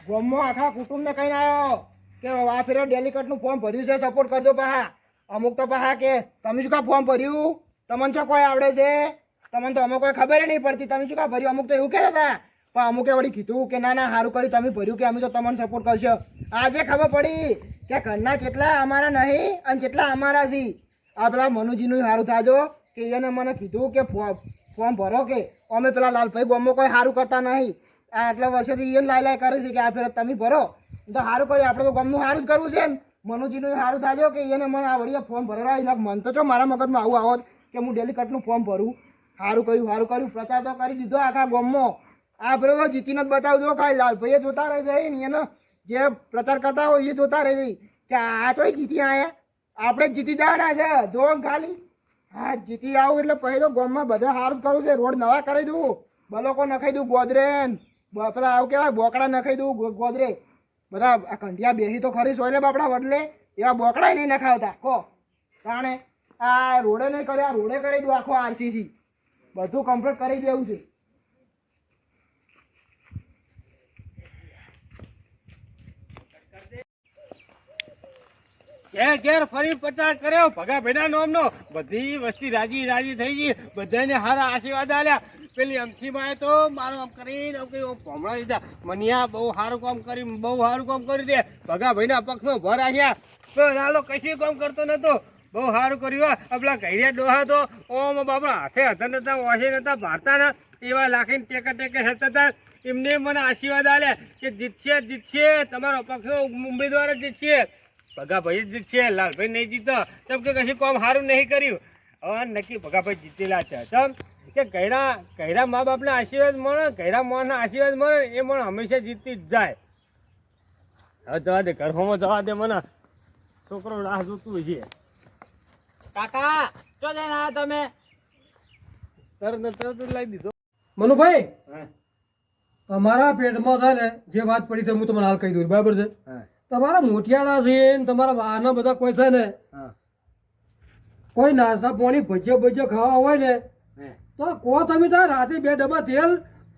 ગામમાં આખા કુટુંબને કહીને આવ્યો કે આ ફેરે ડેલિકેટનું ફોર્મ ભર્યું છે, સપોર્ટ કરજો પાહા. અમુક તો પાહા કે તમે શું કા ફોર્મ ભર્યું, તમને શું કોઈ આવડે છે, તમને તો અમે કોઈ ખબર નહીં પડતી, તમે શું કા ભર્યું. અમુક તો એવું કહેતા હતા, પણ અમુકે વળી કીધું કે ના ના સારું કર્યું તમે ભર્યું, કે અમે તો તમને સપોર્ટ કરશો. આજે ખબર પડી કે ઘરના જેટલા અમારા નહીં અને જેટલા અમારા છે. આ પેલા મનુજીનું સારું થાજો કે એને મને કીધું કે ફોર્મ ભરો, કે અમે પેલા લાલભાઈ ગામમાં કોઈ સારું કરતા નહીં, આ આટલા વર્ષોથી એને લાઈ કરે છે કે આ ફેર તમે ભરો તો સારું કર્યું. આપણે તો ગામનું સારું જ કરવું છે ને. મનુજીનું સારું થાજો કે એને મને આ વળી ફોર્મ ભરવા એના મન તો છો મારા મગજમાં આવું આવત કે હું ડેલિકેટનું ફોર્મ ભરું. સારું કર્યું. પ્રચાર તો કરી દીધો આખા ગામમાં. આ ફેર તો જીતીને જ બતાવજો. ખાલી લાલભાઈએ જોતા રહી જાય ને એને જે પ્રચાર કરતા હોય એ જોતા રહી જાય કે આ તો જીતી આવ્યા, આપણે જ જીતી જવાના છે. જો ખાલી હા જીતી આવું એટલે પછી તો ગામમાં બધા સારું કરવું છે. રોડ નવા કરી દઉં, બલોકો નખાઈ દઉં, ગોદરે પેલા આવું કહેવાય બોકડા નખાઈ દઉં, ગોદરે બધા આ કંઠિયા બેસી તો ખરી સોયલે બાપડા વડલે એવા બોકડા નહીં નખાવતા કહો કારણે આ રોડે નહીં કરે, આ રોડે કરી દઉં આખો આરસીસી બધું કમ્પ્લીટ કરી દેવું છે. ઘેર ફરી પ્રચાર કર્યો ભગા ભેડા નામનો. બધી વસ્તી રાજી રાજી થઈ ગઈ, બધાને સારા આશીર્વાદ આલ્યા. પેલી અમથી માં તો મારું આમ કરીને ભમણા દીધા, મનિયા બહુ સારું કામ કર્યું, બહુ સારું કામ કર્યું દે. ભગા ભાઈના પક્ષમાં ભર આવ્યા, પણ હાલો કશું કામ કરતો નતો, બહુ સારું કર્યું. આપણા ઘડિયા ડોહા તો ઓમ બાપા હાથે હતા નતા, ઓછે નતા, ભારતા ના એવા લાખીને ટેકે હતા હતા. એમને મને આશીર્વાદ આલ્યા કે જીતશે તમારો પક્ષ ઉમેદવાર જ જીતશે, ભગાભાઈ જ જીતશે, લાલભાઈ નહીં જીતો. કેમ કે કશું કામ સારું નહીં કર્યું. હવે નક્કી ભગાભાઈ જીતેલા છે. કેમ કે ગયરા મા બાપના આશીર્વાદ મળે, ગયરા મોના આશીર્વાદ મળે એ મને હંમેશા જીતી જ જાય. હવે જવા દે, ઘરમાં જવા દે, મને છોકરો રાહ જોતું છે. કાકા ચો જઈને આવ્યા તમે? તરત લાવી દીધો. મનુભાઈ તમારા પેટમાં છે ને જે વાત પડી છે હું તમને હાલ કહી દઉં, બરાબર છે? તમારા મોટિયાળા છે ને તમારા વાહના બધા કોઈ છે ને કોઈ નાસ્તા પાણી ભજીયા ખાવા હોય ને તો કહો તમે ત્યાં રાતે 2 ડબ્બા તેલ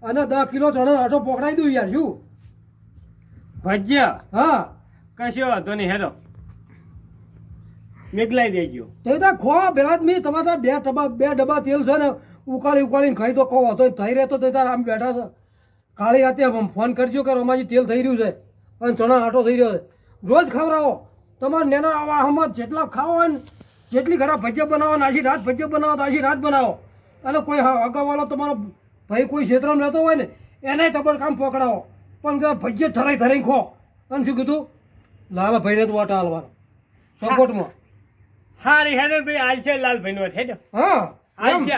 અને 10 કિલો ચણા આટો પકડાઈ દઉં યાર. શું ભજીયા? હા કશો વાંધો નહીં, હેલો મેઘલાઈ દેજો. તો ત્યાં ખો પેલા જ મેં તમારા 2 ડબ્બા તેલ છે ને ઉકાળીને ખાઈ તો કહો તો થઈ રહેતો તો તાર આમ બેઠા છે. કાળી રાતે ફોન કરજો કે રમાજી તેલ થઈ રહ્યું છે અને ચણા આટો થઈ રહ્યો છે. રોજ ખવડાવો. તમારે નેના આવામાં જેટલા ખાવા હોય ને જેટલી ઘણા ભજીયા બનાવો ને આછી રાત ભજીયા બનાવો તો આછી રાત બનાવો. અને કોઈ અગાઉવાળો તમારો ભાઈ કોઈ ક્ષેત્રમાં રહેતો હોય ને એને તમારે કામ પકડાવો, પણ ભજીયા થરાઈ ખો. અને શું કીધું લાલભાઈને તો વાટા હાલવાનો સપોર્ટમાં. હારી હેડો ભાઈ, હાલ છે લાલભાઈ નો હેડો. હા હાલ છે.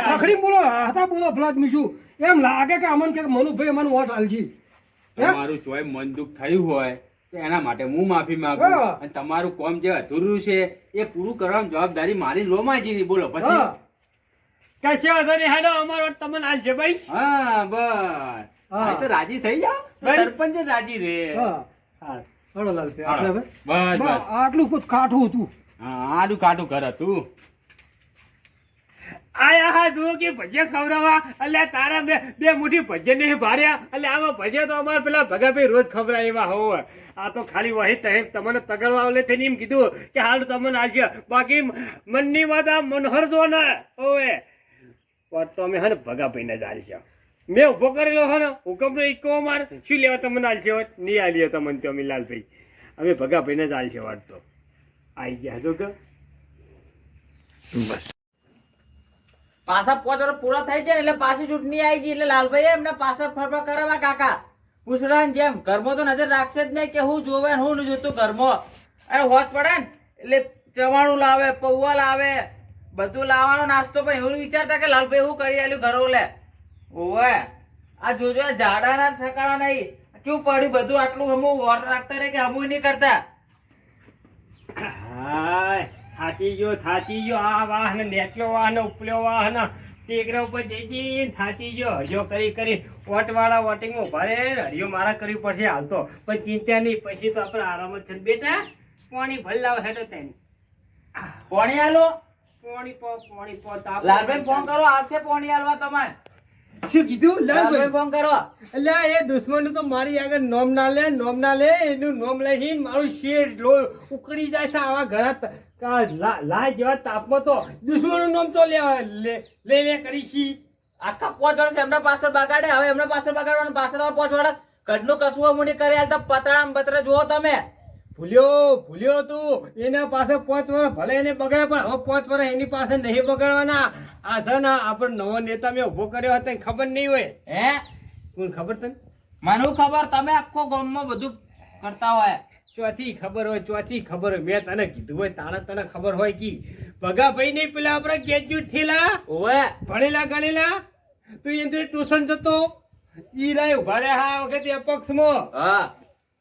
ખખડી બોલો, હાથા બોલો ફ્લાટ મીશું. એમ લાગે કે અમન કે મનુભાઈ અમને વોટ હાલજી. તમારું ચોય મન દુઃખ થયું હોય તો એના માટે હું માફી માંગુ. અને તમારું કામ જે અધૂરું છે એ પૂરું કરવાની જવાબદારી મારી લોમાજીની. બોલો પછી કશો વાંધો નહીં, હેડો અમારો તમને હાલ છે ભાઈ. હા બસ તો રાજી થઈ જાઓ, સરપંચ જ રાજી રે. હળો લાલભાઈ હા. આપણે બસ બસ આટલું કુછ કાઠું હતું. હા આડું કાઢું ઘર હતું. આયા હા જુઓ કે ભજીયા ખવડાવવા, એટલે તારા બે મુઠ્ઠી ભજીયા નહીં ભાર્યા, એટલે આમાં ભજીયા તો અમારે પેલા ભગાભાઈ રોજ ખવડાવે એવા હોય. આ તો ખાલી વહી તમને તગડવા આવલે થઈને એમ કીધું કે હાલ તમને આવશે, બાકી મનની વાત આ મનોહર જો ને ઓવે પણ તો અમે હે ને ભગાભાઈ ને જ હાલશે. મેં ઉભો કરેલો હે ને હુકમનો ઇકો માર શું લેવા તમને હાલશે હોય નહીં હાલીએ તમને તો અમે લાલભાઈ અમે ભગાભાઈ ને જ હાલશે વાત તો આવી ગયા જો કે બસ. પાછા 5 વર્ષ પૂરા થઈ જાય એટલે પાછી ચૂંટણી આવી ગઈ એટલે લાલભાઈ એમને પાછા ફરફર કરાવવા કાકા પૂછડાની જેમ. ઘરમાં તો નજર રાખશે જ નહીં કે હું જોવે હું નહીં જોતું ઘરમાં. અને હોશ પડે ને એટલે ચવાણું લાવે, પૌવા લાવે, બધું લાવવાનો નાસ્તો. પણ એવું વિચારતા કે લાલભાઈ હું કરી આલ્યું ઘરો લે. ઓવે આ જોજો ઝાડાના ઠકાણા નહીં કેવું પડ્યું બધું. આટલું હમું વોટ રાખતા રહે કે હમું નહીં કરતા. હાય થાચી ગયો આ વાહન નેટલો વાહન ઉપલ્યો વાહન ટેકરા ઉપર જઈ થાચી ગયો. હજો કરી વોટવાળા વોટિંગમાં ભરે હરિયો મારા કરવી પડશે હાલ તો, પણ ચિંતા નહીં, પછી તો આપણે આરામ જ છે. બેટા પાણી ભરી લાવ હેડો તેને પોણી આલો પાણી પો લાલભાઈ ફોન કરો આવશે પોણી આલવા તમારે. શું કીધું લાલભાઈ લાલભાઈ? ફોન કરો. અલ્યા એ દુશ્મન તો મારી આગળ નોમ ના લે એનું નોમ લઈને મારું શેઠ ઉકળી જાય છે આવા ઘરા લાય જેવા તાપમાં તો દુશ્મનનું નામ તો લે કરી છી. આખા 5 વર્ષ એમના પાછળ બગાડે, હવે એમના પાછળ બગાડવાનું, પાછળ 5 વર્ષ ઘરનું કસું અમુની કરી આલતા પતરામ બતરા જુઓ તમે. ભૂલ્યો તું એના પાસે 5 વર્ષ ભલે એને બગાડે પણ હવે 5 વર્ષ એની પાસે નહીં બગાડવાના. આ છે ને આપણો નવો નેતા મેં ઉભો કર્યો હતો એને ખબર નહીં હોય. હે કોણ ખબર તને? મને ખબર, તમે આખો ગામમાં બધું કરતા હોય. ચોથી ખબર હોય મેં તને કીધું હોય તાણે તને ખબર હોય કી ભગાભાઈ નહીં પેલા આપણા ગ્રેજ્યુએટ થયેલા ઓવે ભણેલા ગણેલા તું એની ટ્યુશન જતો ઈ રાય ઉભા રહ્યા આ વખતે અપક્ષમાં. હા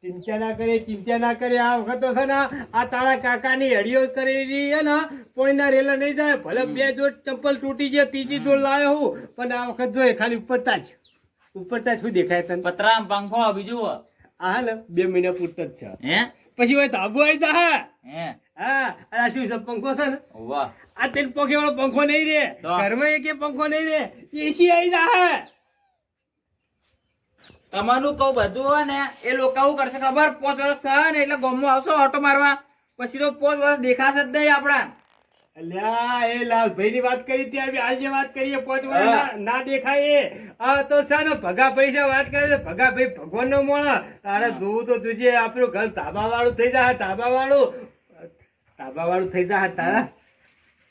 ચિંતા ના કરે આ વખત તો છે ને આ તારા કાકાની હડીઓ કરેલી છે ને કોઈના રેલા નહીં જાય ભલે 2 જોડ ચંપલ તૂટી જાય ત્રીજી જોડ લાવ્યો હું પણ આ વખત જોઈએ ખાલી ઉપરતા જ શું દેખાય તને? પતરામ પંખો બીજું આ ને 2 મહિના પૂરતા જ છે હે પછી હોય ધાબુ આવી જા. હે હા આ શું છે પંખો છે ને વાહ આ તેલ પંખે વાળો પંખો નહીં રે તો? ઘરમાં એક પંખો નહીં રે એસી આવી જા. તમારું કહું બધું હોય ને એ લોકો શું કરશે ખબર? 5 વર્ષ થયા ને એટલે ગામમાં આવશો ઓટો મારવા, પછી તો 5 વર્ષ દેખાશે જ નહીં આપણા. અલ્યા એ લાલભાઈ ની વાત કરી ત્યાં આજે વાત કરીએ 5 વર્ષ ના દેખાય એ આ તો છે ને ભગાભાઈ છે વાત કરે છે ભગાભાઈ ભગવાન નો મોણા તારે જોવું તો તુજે આપણું ઘર ધાબા વાળું થઈ જાય ધાબા વાળું થઈ જાય તારા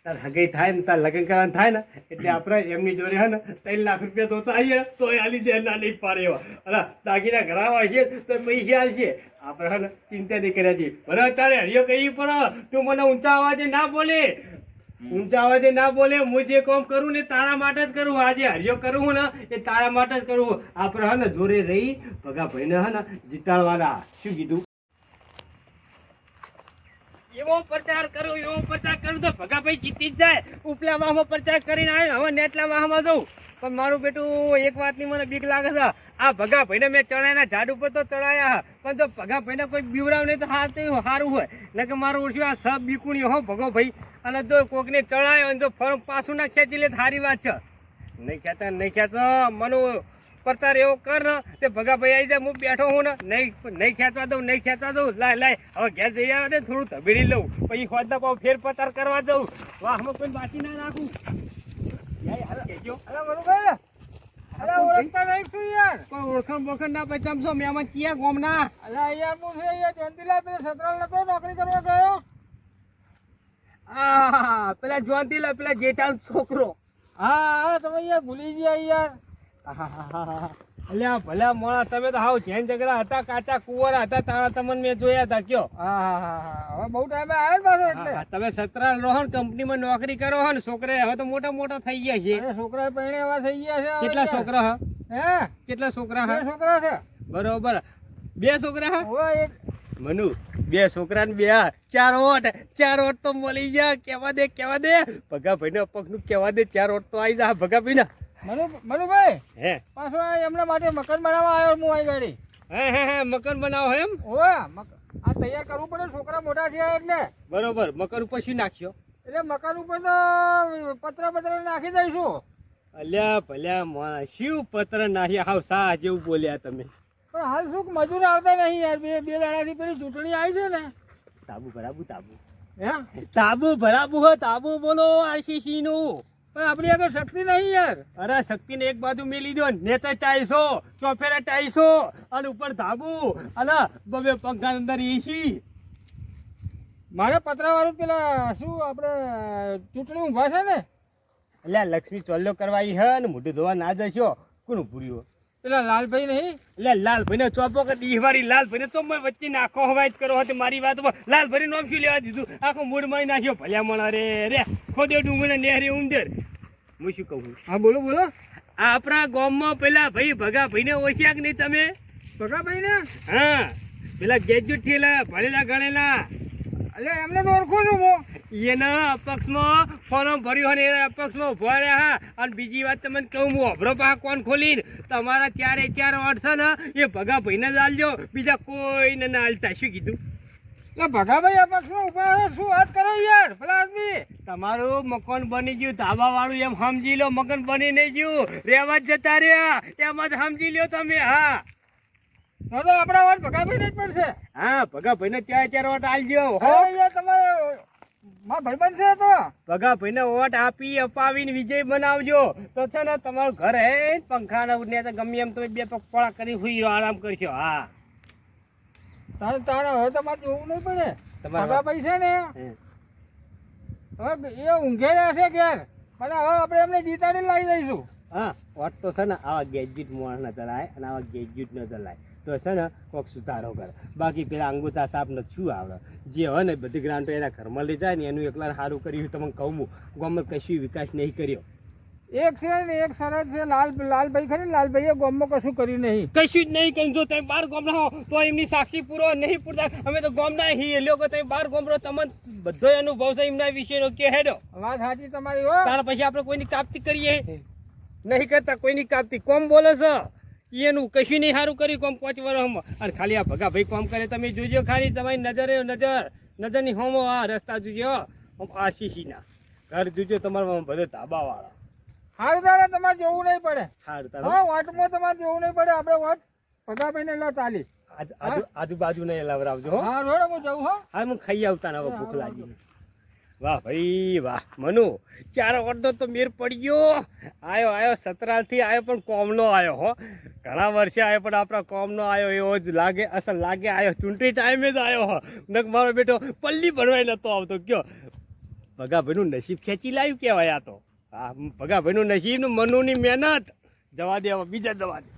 તાર હગઈ થાય ને તાર લગ્ન કરવાનું થાય ને એટલે આપણે એમની જોડે હે ને 3 લાખ રૂપિયા તો આવીએ તો આલી દે ના નહીં પાડે એવા અને દાગીના ઘરાવા છે તો પૈસા આલશે આપણે હે ને ચિંતા નહીં કર્યા છે બરાબર તારે હરિયો કહી પણ તું મને ઊંચા અવાજે ના બોલે હું જે કામ કરું ને તારા માટે જ કરું આજે હરિયો કરું હું ને એ તારા માટે જ કરું આપણે હે ને જોડે રહી ભગાભાઈને હે ને જીતાડવાના શું કીધું એવો પ્રચાર કરું તો ભગાભાઈ જીતી જ જાય ઉપલા વાહમાં પ્રચાર કરીને આવે હવે નેટલા વાહમાં જઉં પણ મારું બેટું એક વાતની મને બીક લાગે છે આ ભગાભાઈને મેં ચડાયના ઝાડ ઉપર તો ચડાયા પણ તો ભગાભાઈને કોઈ બીવરાવ નહીં તો સારું હોય ને કે મારું ઓછું આ સબ બીકુણી હો ભગોભાઈ અને જો કોકને ચડાયો અને જો ફોર્મ પાછું ના ખેંચી લે સારી વાત છે નહીં ખેંચતા મને પ્રચાર એવો કર ને તે ભગાભાઈ આવી જાય હું બેઠો હું ને નહીં ખેંચવા દઉં લાય હવે ઘેર જઈ આવે ને થોડું ધબેડી લઉં પછી ખોદના કોઈ ફેર પ્રચાર કરવા દઉં વાહમાં કોઈ બાકી ના રાખું કોઈ ઓળખાણ બોળખાણ ના પચામશો મેં ક્યાં ગોમ ના પેલા જોનતીલા પેલા જેઠાલ છોકરો હા તમે યાર ભૂલી ગયા યાર. અલ્યા ભલા મોણા તમે તો હાવ જૈન ઝઘડા હતા કાચા કુંવર હતા તારા તમને મેં જોયા હતા કયો હવે બહુ ટાઈમે આવ્યો ને પાછો એટલે તમે સતરાલ રહો ને કંપનીમાં નોકરી કરો હો ને છોકરા હવે તો મોટા થઈ ગયા છે અરે છોકરા પહેણે એવા થઈ ગયા છે હવે કેટલા યાર. છોકરા હા હે કેટલા છોકરા બે હા છોકરા છે. બરોબર 2 છોકરા હા હોય એક મનુ 2 છોકરા ને 2 4 ઓટ તો મળી ગયા કેવા દે ભગાભાઈ ને અપક્ષ નું કેવા દે 4 ઓટ તો આવી જા ભગાભાઈ ના મનુભાઈ હે પાછો આ એમના માટે મકાન બનાવવા આવ્યો હું આવી ગાડી. હે મકાન બનાવો એમ ઓય આ તૈયાર કરવું પડે છોકરા મોટા થયા એટલે બરોબર મકાન ઉપર શું નાખ્યો એટલે મકાન ઉપર તો પતરા નાખી દઈશું. અલ્યા ભલ્યા મોણા શિવ પત્ર નાખ્યા હાવ સા જેવું બોલ્યા તમે પણ હાલ શું મજૂર આવતા નહીં યાર બે દાડાથી પેલી ચૂંટણી આવી છે ને તાબુ ભરાબુ હે તાબુ ભરાબુ હો તાબુ બોલો આરસીસી નું પણ આપણી આગળ શક્તિ નહીં યાર. અરે શક્તિ ને એક બાજુ મેલી દો નેતા 400 ચોફેરા 400 અને ઉપર ધાબુ અને 2 પંખા અંદર એસી મારે પતરાવાળું પેલા શું આપણે ચૂંટણી ઊભા છે ને એટલે લક્ષ્મી ચોલ્લો કરવાઈ હે ને મોઢું ધોવા ના જશો કોનું પૂર્યું પેલા લાલભાઈ નહીં એટલે લાલભાઈ ને ચોપો કે દીહવારી લાલભાઈ ને તો વચ્ચે નાખો હવાય જ કરો હતી મારી વાતમાં લાલભાઈ નામ શું લેવા દીધું આખો મૂડ મારી નાખ્યો ભલ્યા મણા રે ખોદે ડુંગર નેહરી ઉંદર હું શું કહું હા બોલો આ આપણા ગામમાં પેલા ભાઈ ભગાભાઈ ને ઓળખ્યા કે નહીં તમે ભગાભાઈ ને હા પેલા ગ્રેજ્યુએટ થયેલા ભણેલા ગણેલા એટલે એમને તો ઓળખું છું હું. એના અપક્ષમાં ફોર્મ ભર્યું અને એના અપક્ષમાં ઉભા રહ્યા અને બીજી વાત તમને કહું હું અભરો પા કોણ ખોલીને તમારા 4 વોટ છે ને એ ભગાભાઈને જ આલજો બીજા કોઈને ના આલતા શું કીધું ભગાભાઈ આ પક્ષમાં ઉભા રહો, શું વાત કરો યાર ભલા આદમી. તમારું મકાન બની ગયું ધાબા વાળું એમ સમજી લો, મકાન બની નહીં ગયું, રેવા જ જતા રહ્યા એમ જ સમજી લ્યો તમે. હા તો આપણા વાત ભગાભાઈ જ પડશે. હા, ભગાભાઈ ને ચાર વોટ આલજો હો. હવે યાર તમારે મારા ભાઈબંધ છે તો ભગાભાઈ ને વોટ આપી અપાવીને વિજય બનાવજો તો છે ને તમારું ઘર હે પંખા ને ગમે એમ તમે બે પગપાળા કરી હુઈ રહો, આરામ કરશો. હા, તારે હવે તમારે જોવું નહીં પડે. તમારે ભગાભાઈ છે ને હે. હવે એ ઊંઘેલા છે ઘેર, અને હવે આપણે એમને જીતાડી લાવી દઈશું. હા, વોટ તો છે ને આવા ગેજ્યુટ માણસ ન ચલાય અને આવા ગેજ્યુટ ન ચલાય તો છે ને કોક સુધારો કરે. બાકી પેલા અંગૂઠા સાપ ને શું આવડે, જે હોય ને બધી ગ્રાન્ટો એના ઘરમાં લઈ જાય ને એનું એકલા સારું કર્યું તમને કહું હું. ગામમાં કશું વિકાસ નહીં કર્યો. એક છે ને એક સરસ છે લાલભાઈ ખરી ને, લાલભાઈએ ગામમાં કશું કર્યું નહીં. કશું જ નહીં કર્યું. જો તમે બાર ગામના હો તો એમની સાક્ષી પૂરો નહીં પૂરતા. અમે તો ગામના હી લોકો તમે બાર ગામરો તમને બધો અનુભવ છે એમના વિશેનો કે હેડો. વાત સાચી તમારી હો. તારા પછી આપણે કોઈની કાપતી કરીએ નહીં કરતા, કોઈની કાપતી કોમ બોલે છે એનું કશું નહીં સારું કર્યું કોમ 5 વર્ષમાં. અને ખાલી આ ભગાભાઈ કોમ કરે તમે જોજો, ખાલી તમારી નજરની હોમો આ રસ્તા જોજો, આશીષીના ઘર જોજો તમારા બધે ધાબા વાળા. હારું તારે તમારે જોવું નહીં પડે. સારું હા, તારું વાટમાં તમારે જોવું નહીં પડે. આપણે વાત ભગાભાઈને લો ચાલી. આજુબાજુ નહીં લવરાવજો હો. હા રોડ હું જવું હો. હા, હું ખાઈ આવતા ને હવે ભૂખ લાગી. વાહ ભાઈ વાહ, મનુ 4 વર્ષનો તો મેર પડી ગયો. આયો સતરાલથી આવ્યો પણ કોમનો આવ્યો હો. ઘણા વર્ષે આવ્યો પણ આપણા કોમનો આવ્યો એવો જ લાગે, અસલ લાગે આવ્યો. ચૂંટણી ટાઈમે જ આવ્યો હો. નક મારો બેટો પલ્લી ભરવાય નતો આવતો. કયો ભગાભાઈનું નસીબ ખેંચી લાવ્યું કહેવાય આ તો. હા, ભગાભાઈનું નસીબ, મનુની મહેનત. જવા દે હવે બીજા જવા દે.